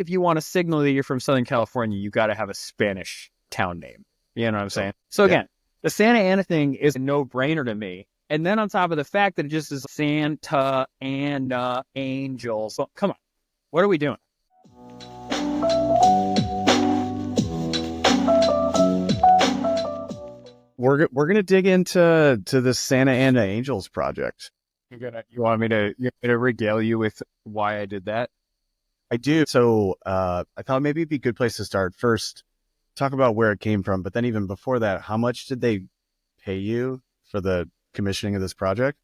if you want to signal that you're from Southern California, you got to have a Spanish town name. You know what I'm saying? So Yeah. again, the Santa Ana thing is a no-brainer to me. And then on top of the fact that it just is Santa Ana Angels. So, come on. What are we doing? We're gonna dig into the Santa Ana Angels project. You want me to regale you with why I did that? I do. So I thought maybe it'd be a good place to start. First, talk about where it came from, but then even before that, how much did they pay you for the commissioning of this project?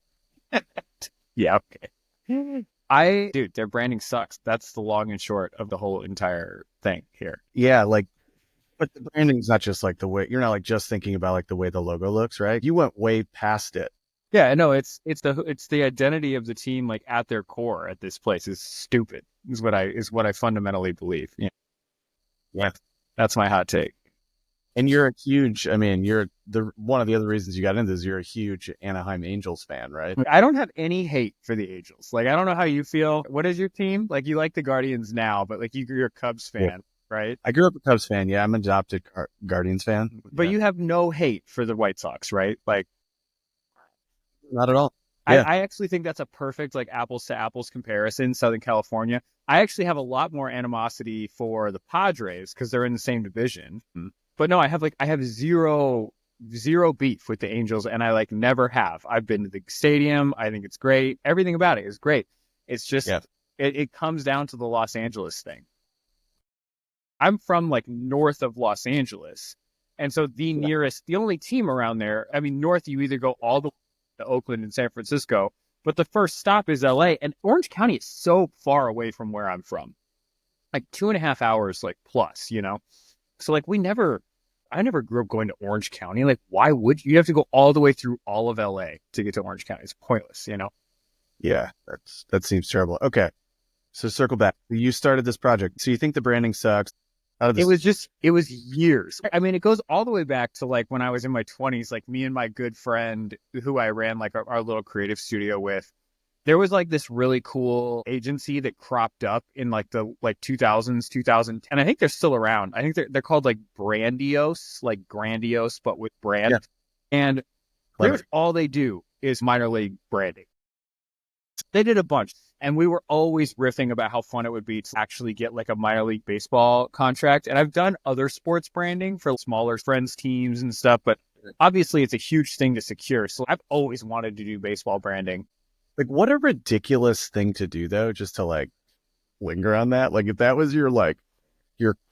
Yeah. Okay. Dude, their branding sucks. That's the long and short of the whole entire thing here. Yeah, like, but the branding's not just like the way you're not like just thinking about like the way the logo looks, right? You went way past it. Yeah, no, it's the identity of the team, like at their core at this place is stupid. Is what I fundamentally believe. Yeah, Yeah. that's my hot take. And you're a huge, I mean, you're the one of the other reasons you got into this, you're a huge Anaheim Angels fan, right? I don't have any hate for the Angels. Like, I don't know how you feel. What is your team? Like, you like the Guardians now, but like you're a Cubs Yeah. fan, right? I grew up a Cubs fan. Yeah, I'm an adopted Guardians fan. But Yeah, you have no hate for the White Sox, right? Like, not at all. I, Yeah, I actually think that's a perfect like apples to apples comparison. Southern California. I actually have a lot more animosity for the Padres because they're in the same division. But no, I have zero beef with the Angels, and I like never have. I've been to the stadium. I think it's great. Everything about it is great. It's just yeah, it comes down to the Los Angeles thing. I'm from like north of Los Angeles. And so the only team around there, I mean, north, you either go all the way to Oakland and San Francisco, but the first stop is LA. And Orange County is so far away from where I'm from, like 2.5 hours, like plus. So like I never grew up going to Orange County. Like, why would you have to go all the way through all of LA to get to Orange County? It's pointless. yeah. That seems terrible. Okay, so circle back. You started this project, so you think the branding sucks? Out of this, It was years. I mean, it goes all the way back to like when I was in my 20s, like me and my good friend who I ran like our little creative studio with. There was like this really cool agency that cropped up in like the like 2000s, 2010. I think they're still around. I think they're called like Brandiose, like grandiose, but with yeah, brand. And pretty much clever. all they do is minor league branding. They did a bunch. And we were always riffing about how fun it would be to actually get like a minor league baseball contract. And I've done other sports branding for smaller friends teams and stuff, but obviously it's a huge thing to secure. So I've always wanted to do baseball branding. Like, what a ridiculous thing to do, though, just to like linger on that. Like, if that was your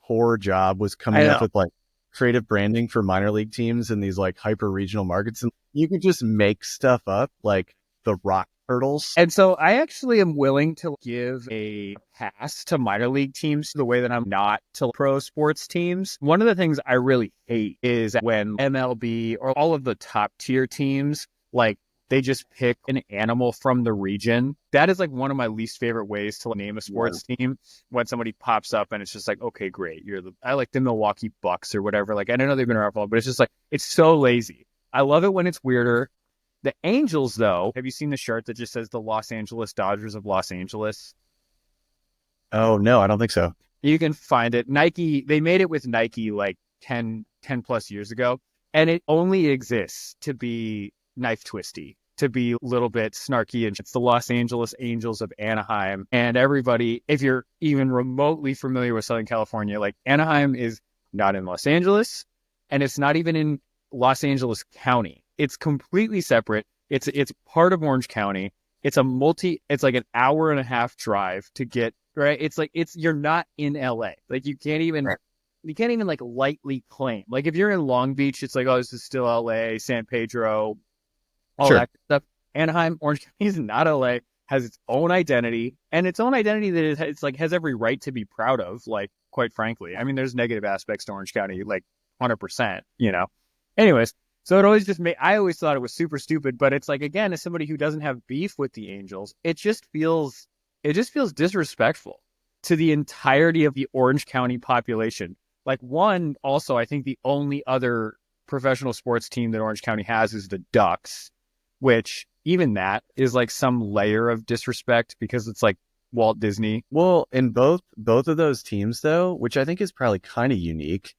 core job was I coming up know. with like creative branding for minor league teams in these like hyper regional markets, and you could just make stuff up like the rock turtles. And so I actually am willing to give a pass to minor league teams the way that I'm not to pro sports teams. One of the things I really hate is when MLB or all of the top tier teams, like they just pick an animal from the region. That is like one of my least favorite ways to name a Yeah. sports team when somebody pops up and it's just like, okay, great. I like the Milwaukee Bucks or whatever. Like, I don't know they've been around for long, but it's just like, it's so lazy. I love it when it's weirder. The Angels, though, have you seen the shirt that just says the Los Angeles Dodgers of Los Angeles? Oh no, I don't think so. You can find it. Nike, they made it with Nike like 10 plus years ago, and it only exists to be knife twisty, to be a little bit snarky. And it's the Los Angeles Angels of Anaheim. And everybody, if you're even remotely familiar with Southern California, like Anaheim is not in Los Angeles, and it's not even in Los Angeles County. It's completely separate. It's part of Orange County. It's like an hour and a half drive to get right. It's like you're not in LA. Like Right. you can't even like lightly claim. Like if you're in Long Beach, it's like, oh, this is still LA, San Pedro, all Sure. that stuff. Anaheim, Orange County is not LA, has its own identity, and its own identity that it's like has every right to be proud of, like, quite frankly. I mean, there's negative aspects to Orange County, like 100%. Anyways, so I always thought it was super stupid, but it's like, again, as somebody who doesn't have beef with the Angels, it just feels disrespectful to the entirety of the Orange County population. Like, one, also, I think the only other professional sports team that Orange County has is the Ducks, which even that is like some layer of disrespect because it's like Walt Disney. Well, in both of those teams though, which I think is probably kind of unique,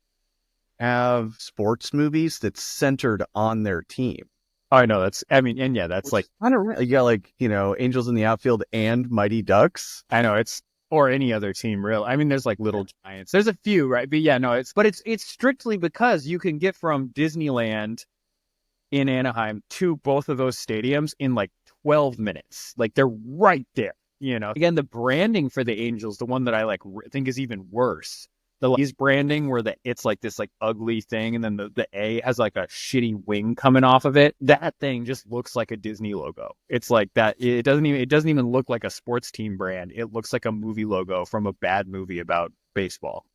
have sports movies that's centered on their team. Oh, I know that's. I mean, and yeah, that's Which like is kind of you got like, Angels in the Outfield and Mighty Ducks. I know it's or any other team real. I mean, there's like Little Giants. There's a few, right? But yeah, no, it's strictly because you can get from Disneyland in Anaheim to both of those stadiums in like 12 minutes. Like they're right there. Again, the branding for the Angels, the one that I like think is even worse. The Lee's branding where it's like this like ugly thing, and then the A has like a shitty wing coming off of it. That thing just looks like a Disney logo. It's like that. It doesn't even look like a sports team brand. It looks like a movie logo from a bad movie about baseball.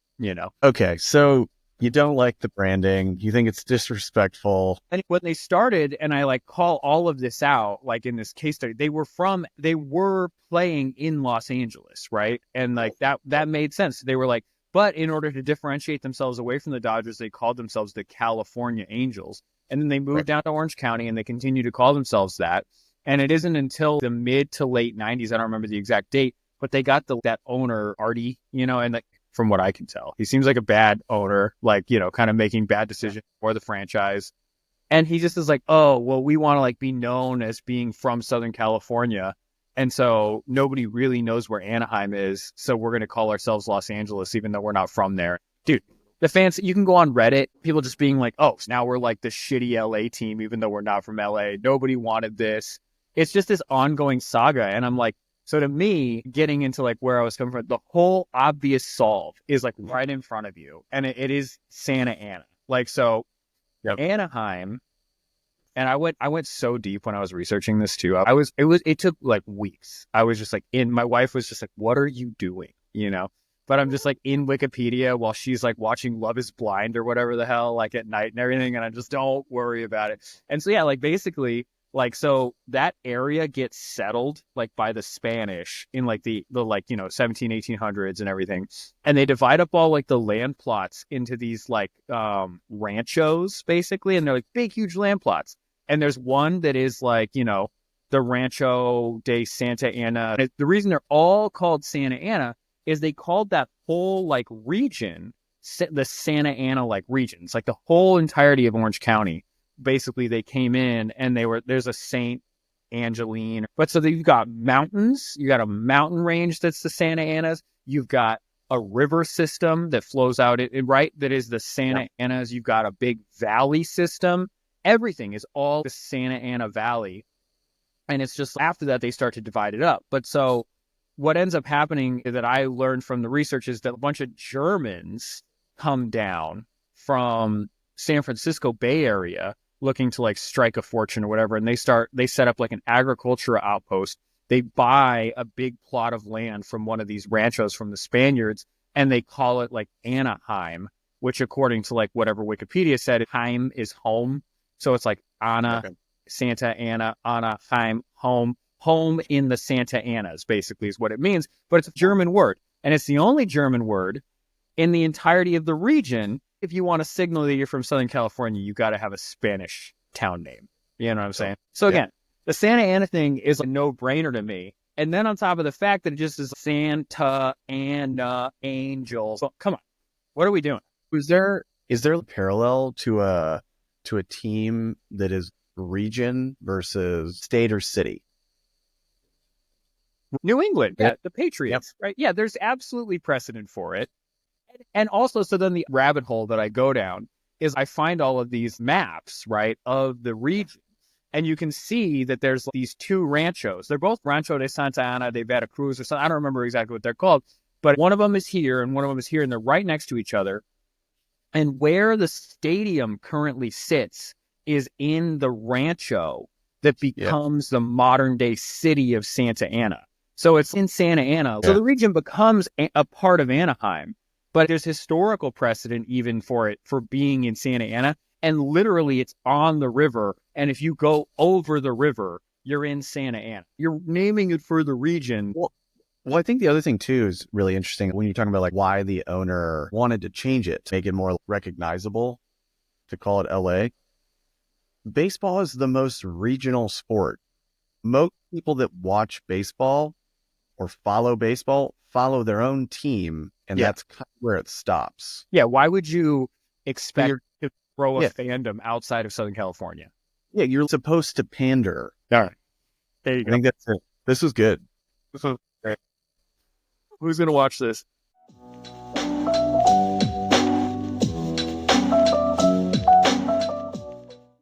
Okay, so you don't like the branding. You think it's disrespectful. And when they started, and I like call all of this out, like in this case study, they were playing in Los Angeles, right? And like that made sense. They were like, but in order to differentiate themselves away from the Dodgers, they called themselves the California Angels. And then they moved Right. down to Orange County and they continue to call themselves that. And it isn't until the mid to late 90s, I don't remember the exact date, but they got that owner, Artie, and like, from what I can tell, he seems like a bad owner, like, kind of making bad decisions for the franchise. And he just is like, oh, well, we want to like be known as being from Southern California. And so nobody really knows where Anaheim is. So we're going to call ourselves Los Angeles, even though we're not from there. Dude, the fans, you can go on Reddit, people just being like, oh, so now we're like the shitty LA team, even though we're not from LA. Nobody wanted this. It's just this ongoing saga. And I'm like, so to me, getting into like where I was coming from, the whole obvious solve is like right in front of you. And it is Santa Ana. Like, so Yep. Anaheim, and I went so deep when I was researching this too. It took like weeks. I was just like my wife was just like, what are you doing? But I'm just like in Wikipedia while she's like watching Love is Blind or whatever the hell, like at night and everything. And I just don't worry about it. And so, yeah, like basically like, so that area gets settled like by the Spanish in like the like, 17, 1800s and everything. And they divide up all like the land plots into these like ranchos basically. And they're like big, huge land plots. And there's one that is like, the Rancho de Santa Ana. And the reason they're all called Santa Ana is they called that whole like region the Santa Ana like region. It's like the whole entirety of Orange County. Basically, they came in and there's a Saint Angeline. But so you've got mountains, you got a mountain range that's the Santa Anas. You've got a river system that flows out right, that is the Santa Anas. You've got a big valley system. Everything is all the Santa Ana Valley. And it's just after that they start to divide it up. But so what ends up happening that I learned from the research is that a bunch of Germans come down from San Francisco Bay Area looking to like strike a fortune or whatever. And they set up like an agricultural outpost. They buy a big plot of land from one of these ranchos from the Spaniards, and they call it like Anaheim, which according to like whatever Wikipedia said, Heim is home. So it's like Ana, Okay. Santa Ana, Anaheim, home in the Santa Anas, basically is what it means. But it's a German word. And it's the only German word in the entirety of the region. If you want to signal that you're from Southern California, you got to have a Spanish town name. You know what I'm saying? So again, the Santa Ana thing is a no-brainer to me. And then on top of the fact that it just is Santa Ana Angels. Well, come on. What are we doing? Is there a parallel to a team that is region versus state or city? New England, yeah, Yep. the Patriots, right? Yeah, there's absolutely precedent for it. And also, so then the rabbit hole that I go down is I find all of these maps, right, of the region. And you can see that there's these two ranchos. They're both Rancho de Santa Ana de Veracruz or something. I don't remember exactly what they're called, but one of them is here and one of them is here, and they're right next to each other. And where the stadium currently sits is in the rancho that becomes the modern day city of Santa Ana. So it's in Santa Ana. So the region becomes a part of Anaheim, but there's historical precedent even for it for being in Santa Ana. And literally it's on the river. And if you go over the river, you're in Santa Ana. You're naming it for the region. Well, I think the other thing too is really interesting when you're talking about like why the owner wanted to change it to make it more recognizable, to call it LA. Baseball is the most regional sport. Most people that watch baseball or follow baseball, follow their own team, and Yeah. that's kind of where it stops. Yeah. Why would you So expect to grow a yeah, fandom outside of Southern California? yeah, you're supposed to pander. All right. There you I go. think that's it. This was good. So, who's going to watch this?